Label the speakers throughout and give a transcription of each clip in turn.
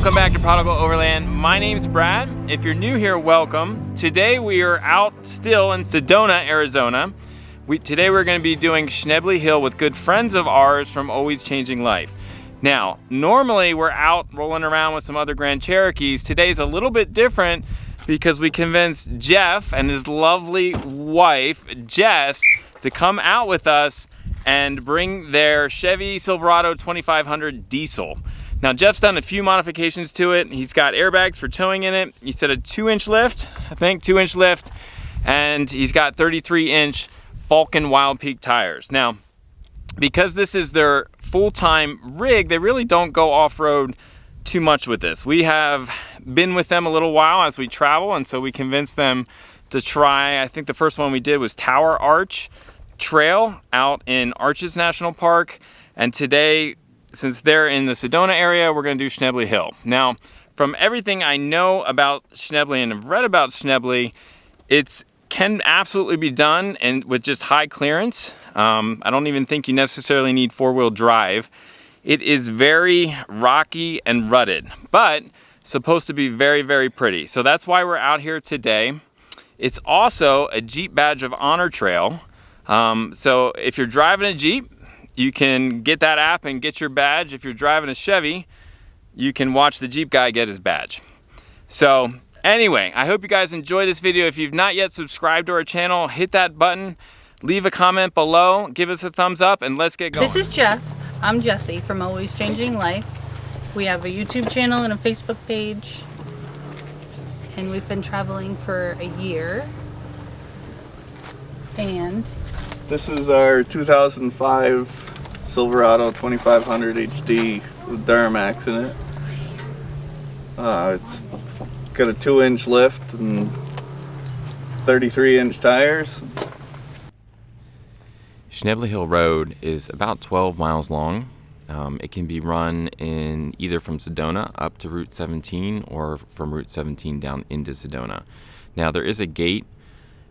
Speaker 1: Welcome back to Prodigal Overland. My name's Brad. If you're new here, welcome. Today we are out still in Sedona, Arizona. Today we're going to be doing Schnebly Hill with good friends of ours from Always Changing Life. Now, normally we're out rolling around with some other Grand Cherokees. Today's a little bit different because we convinced Jeff and his lovely wife, Jess, to come out with us and bring their Chevy Silverado 2500 diesel. Now, Jeff's done a few modifications to it. He's got airbags for towing in it. He said a 2-inch lift, I think, 2-inch lift, and he's got 33-inch Falcon Wild Peak tires. Now, because this is their full-time rig, they really don't go off-road too much with this. We have been with them a little while as we travel, and so we convinced them to try. I think the first one we did was Tower Arch Trail out in Arches National Park, and today, since they're in the Sedona area, we're going to do Schnebly Hill. Now, from everything I know about Schnebly and have read about Schnebly, it can absolutely be done and with just high clearance. I don't even think you necessarily need four-wheel drive. It is very rocky and rutted, but supposed to be very, very pretty. So that's why we're out here today. It's also a Jeep Badge of Honor trail. So if you're driving a Jeep, you can get that app and get your badge. If you're driving a Chevy, you can watch the Jeep guy get his badge. So anyway, I hope you guys enjoy this video. If you've not yet subscribed to our channel, hit that button, leave a comment below, give us a thumbs up, and let's get going.
Speaker 2: This is Jeff. I'm Jessie from Always Changing Life. We have a YouTube channel and a Facebook page, and we've been traveling for a year. And
Speaker 3: this is our 2005 Silverado 2500 HD with Duramax in it. It's got a 2-inch lift and 33-inch tires.
Speaker 4: Schnebly Hill Road is about 12 miles long. It can be run in either from Sedona up to Route 17 or from Route 17 down into Sedona. Now, there is a gate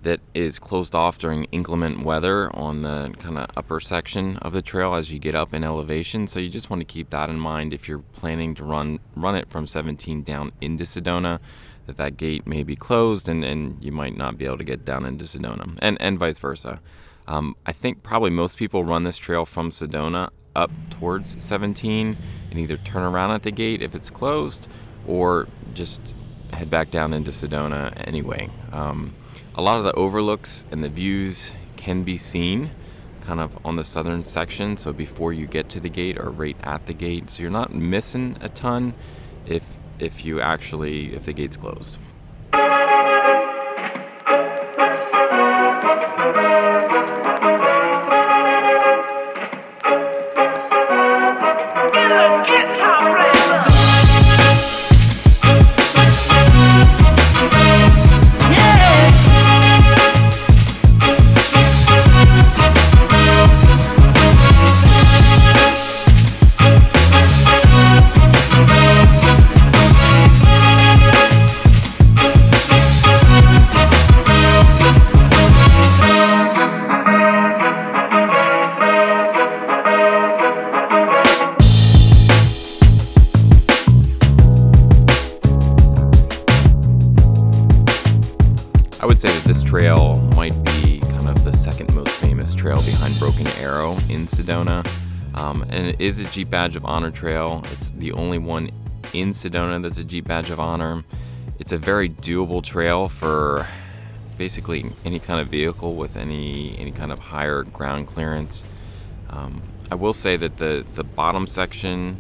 Speaker 4: that is closed off during inclement weather on the kind of upper section of the trail as you get up in elevation. So you just want to keep that in mind if you're planning to run it from 17 down into Sedona, that gate may be closed and you might not be able to get down into Sedona, and vice versa. I think probably most people run this trail from Sedona up towards 17 and either turn around at the gate if it's closed or just head back down into Sedona anyway. A lot of the overlooks and the views can be seen kind of on the southern section, so before you get to the gate or right at the gate, so you're not missing a ton if the gate's closed. I would say that this trail might be kind of the second most famous trail behind Broken Arrow in Sedona. And it is a Jeep Badge of Honor trail. It's the only one in Sedona that's a Jeep Badge of Honor. It's a very doable trail for basically any kind of vehicle with any kind of higher ground clearance. I will say that the bottom section,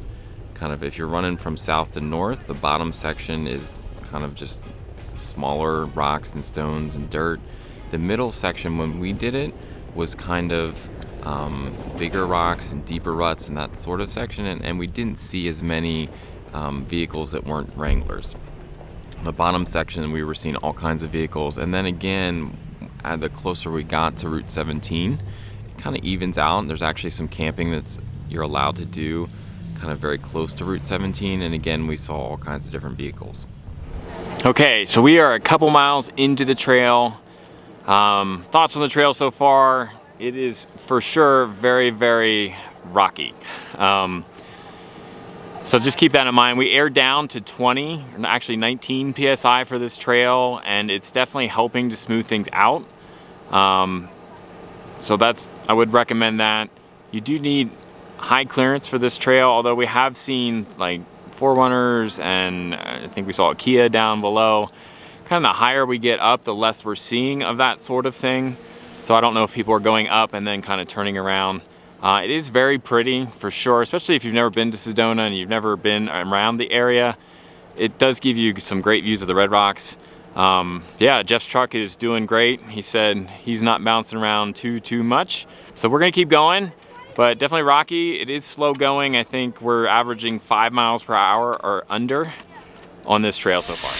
Speaker 4: kind of if you're running from south to north, the bottom section is kind of just smaller rocks and stones and dirt. The middle section, when we did it, was kind of bigger rocks and deeper ruts and that sort of section, and we didn't see as many vehicles that weren't Wranglers. The bottom section, we were seeing all kinds of vehicles, and then again, the closer we got to Route 17, it kind of evens out. There's actually some camping that's you're allowed to do kind of very close to Route 17, and again, we saw all kinds of different vehicles.
Speaker 1: Okay, so we are a couple miles into the trail. Thoughts on the trail so far? It is for sure very, very rocky. So just keep that in mind. We aired down to 20, actually 19 PSI for this trail, and it's definitely helping to smooth things out. So I would recommend that. You do need high clearance for this trail, although we have seen like 4Runners and I think we saw a Kia down below. Kind of the higher we get up, the less we're seeing of that sort of thing. So I don't know if people are going up and then kind of turning around. It is very pretty for sure, especially if you've never been to Sedona and you've never been around the area. It does give you some great views of the Red Rocks. Yeah, Jeff's truck is doing great. He said he's not bouncing around too much. So we're gonna keep going, but definitely rocky. It is slow going. I think we're averaging 5 miles per hour or under on this trail so far.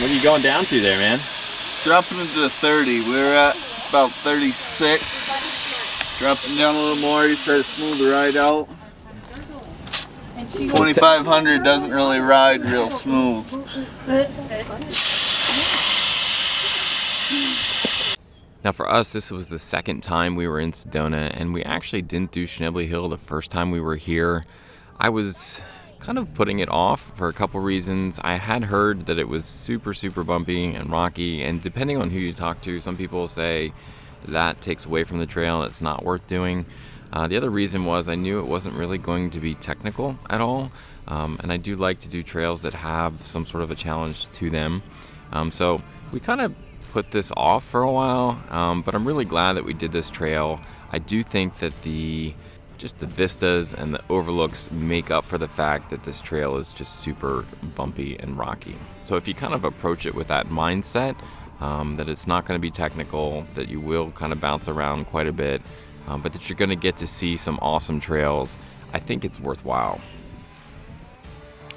Speaker 1: What are you going down to there, man?
Speaker 3: Dropping into 30. We're at about 36. Dropping down a little more, you try to smooth the ride out. 2500 doesn't really ride real smooth.
Speaker 4: Now for us, this was the second time we were in Sedona, and we actually didn't do Schnebly Hill the first time we were here. I was kind of putting it off for a couple reasons. I had heard that it was super bumpy and rocky, and depending on who you talk to, some people say that takes away from the trail and it's not worth doing. The other reason was I knew it wasn't really going to be technical at all, and I do like to do trails that have some sort of a challenge to them. So we kind of put this off for a while, but I'm really glad that we did this trail. I do think that just the vistas and the overlooks make up for the fact that this trail is just super bumpy and rocky. So if you kind of approach it with that mindset, that it's not going to be technical, that you will kind of bounce around quite a bit, but that you're going to get to see some awesome trails, I think it's worthwhile.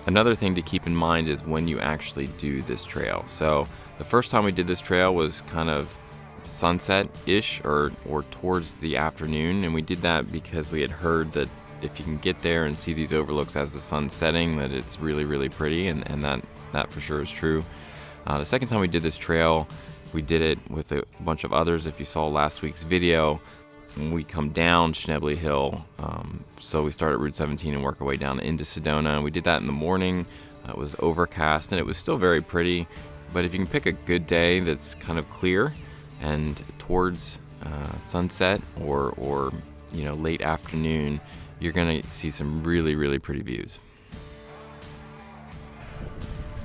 Speaker 4: Another thing to keep in mind is when you actually do this trail. So the first time we did this trail was kind of sunset-ish or towards the afternoon, and we did that because we had heard that if you can get there and see these overlooks as the sun's setting, that it's really pretty, and that for sure is true. The second time we did this trail, we did it with a bunch of others. If you saw last week's video, we come down Schnebly Hill. So we start at Route 17 and work our way down into Sedona. We did that in the morning. It was overcast and it was still very pretty. But if you can pick a good day that's kind of clear and towards sunset or late afternoon, you're gonna see some really pretty views.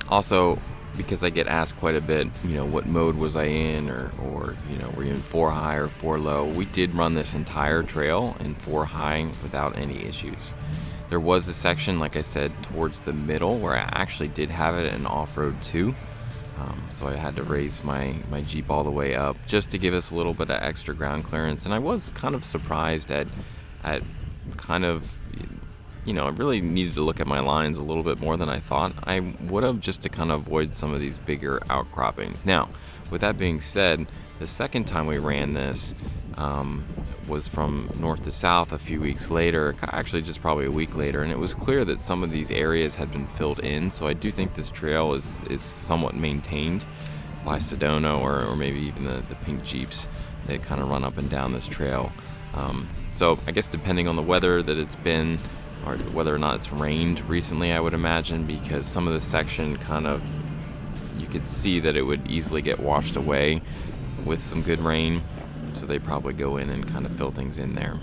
Speaker 4: Also, because I get asked quite a bit, what mode was I in, or were you in 4 high or 4 low? We did run this entire trail in 4 high without any issues. There was a section, like I said, towards the middle where I actually did have it in off-road too. So I had to raise my Jeep all the way up just to give us a little bit of extra ground clearance. And I was kind of surprised at kind of, I really needed to look at my lines a little bit more than I thought I would have, just to kind of avoid some of these bigger outcroppings. Now, with that being said, the second time we ran this was from north to south a few weeks later, actually just probably a week later, and it was clear that some of these areas had been filled in. So I do think this trail is somewhat maintained by Sedona or maybe even the pink Jeeps that kind of run up and down this trail. So I guess depending on the weather that it's been, or whether or not it's rained recently, I would imagine, because some of this section kind of, you could see that it would easily get washed away with some good rain, so they probably go in and kind of fill things in there.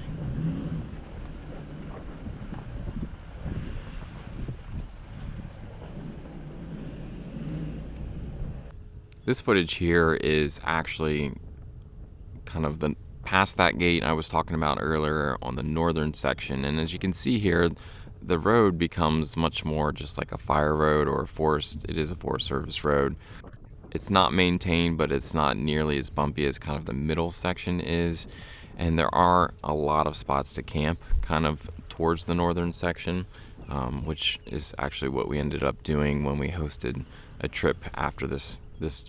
Speaker 4: This footage here is actually kind of past that gate I was talking about earlier on the northern section, and as you can see here, the road becomes much more just like a fire road or it is a Forest Service road. It's not maintained, but it's not nearly as bumpy as kind of the middle section is, and there are a lot of spots to camp kind of towards the northern section, which is actually what we ended up doing when we hosted a trip after this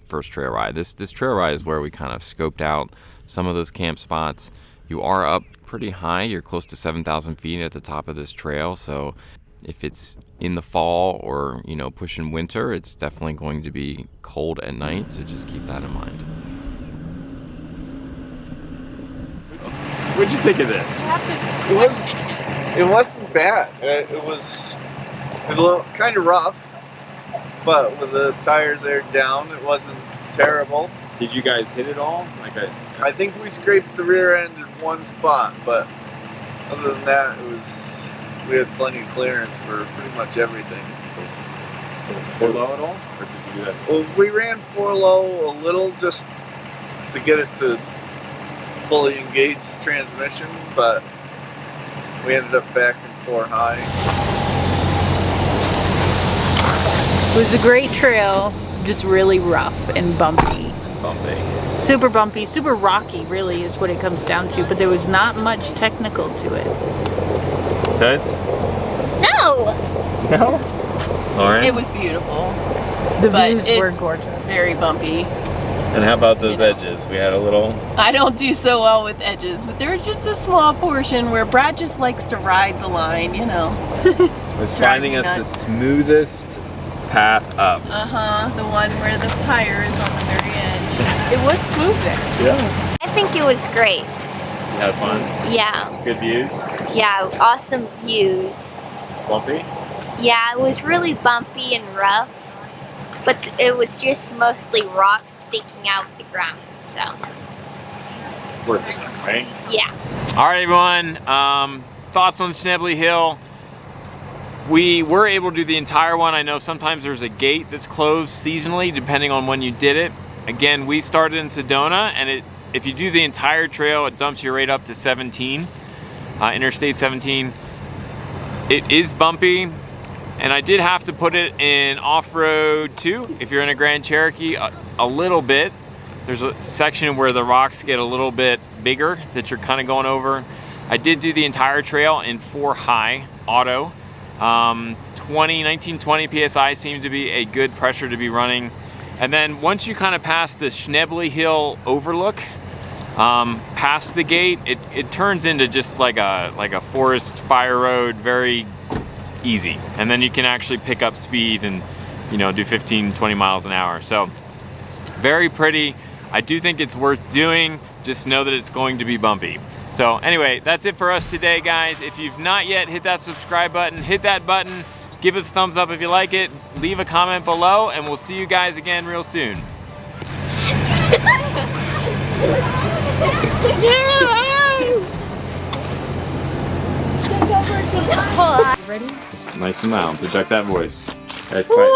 Speaker 4: first trail ride. This trail ride is where we kind of scoped out some of those camp spots. You are up pretty high. You're close to 7,000 feet at the top of this trail, so if it's in the fall or pushing winter, it's definitely going to be cold at night, so just keep that in mind.
Speaker 1: What'd you think of this?
Speaker 3: It was It wasn't bad. It was a little kind of rough, but with the tires aired down, it wasn't terrible.
Speaker 1: Did you guys hit it all?
Speaker 3: I think we scraped the rear end in one spot, but other than that, we had plenty of clearance for pretty much everything.
Speaker 1: 4 low at all? Or did you do that?
Speaker 3: Well, we ran 4 low a little just to get it to fully engage the transmission, but we ended up back in 4 high.
Speaker 2: It was a great trail, just really rough and bumpy. Super bumpy, super rocky really is what it comes down to, but there was not much technical to it.
Speaker 1: Toots?
Speaker 5: No!
Speaker 1: No? Lauren?
Speaker 6: It was beautiful.
Speaker 2: The
Speaker 6: But
Speaker 2: views
Speaker 6: it's
Speaker 2: were gorgeous.
Speaker 6: Very bumpy.
Speaker 1: And how about those edges? We had a little...
Speaker 6: I don't do so well with edges, but there was just a small portion where Brad just likes to ride the line, you know.
Speaker 1: was finding us the smoothest path up.
Speaker 6: The one where the tire is on the very edge.
Speaker 2: It was smooth there.
Speaker 1: Yeah.
Speaker 5: I think it was great.
Speaker 1: You had fun?
Speaker 5: Yeah.
Speaker 1: Good views?
Speaker 5: Yeah, awesome views.
Speaker 1: Bumpy?
Speaker 5: Yeah, it was really bumpy and rough, but it was just mostly rocks sticking out the ground, so.
Speaker 1: Worth it, right?
Speaker 5: Yeah.
Speaker 1: All right, everyone. Thoughts on Schnebly Hill? We were able to do the entire one. I know sometimes there's a gate that's closed seasonally, depending on when you did it. Again, we started in Sedona, and if you do the entire trail, it dumps you right up to 17, Interstate 17. It is bumpy, and I did have to put it in off-road too. If you're in a Grand Cherokee, a little bit. There's a section where the rocks get a little bit bigger that you're kind of going over. I did do the entire trail in 4 high auto. 19-20 PSI seemed to be a good pressure to be running. And then once you kind of pass the Schnebly Hill overlook, past the gate, it turns into just like a forest fire road, very easy. And then you can actually pick up speed and, you know, do 15-20 miles an hour. So very pretty. I do think it's worth doing. Just know that it's going to be bumpy. So anyway, that's it for us today, guys. If you've not yet hit that subscribe button, hit that button. Give us a thumbs up if you like it. Leave a comment below, and we'll see you guys again real soon.
Speaker 2: Ready?
Speaker 1: Just nice and loud. Project that voice. Guys, quiet.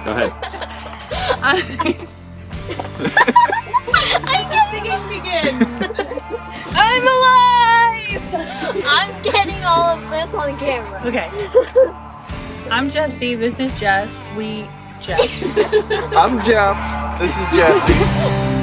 Speaker 1: Go ahead.
Speaker 6: Singing begins.
Speaker 5: I'm alive! I'm getting all of this on camera.
Speaker 2: Okay. I'm Jessie. This is Jess. Jeff.
Speaker 3: I'm Jeff. This is Jesse.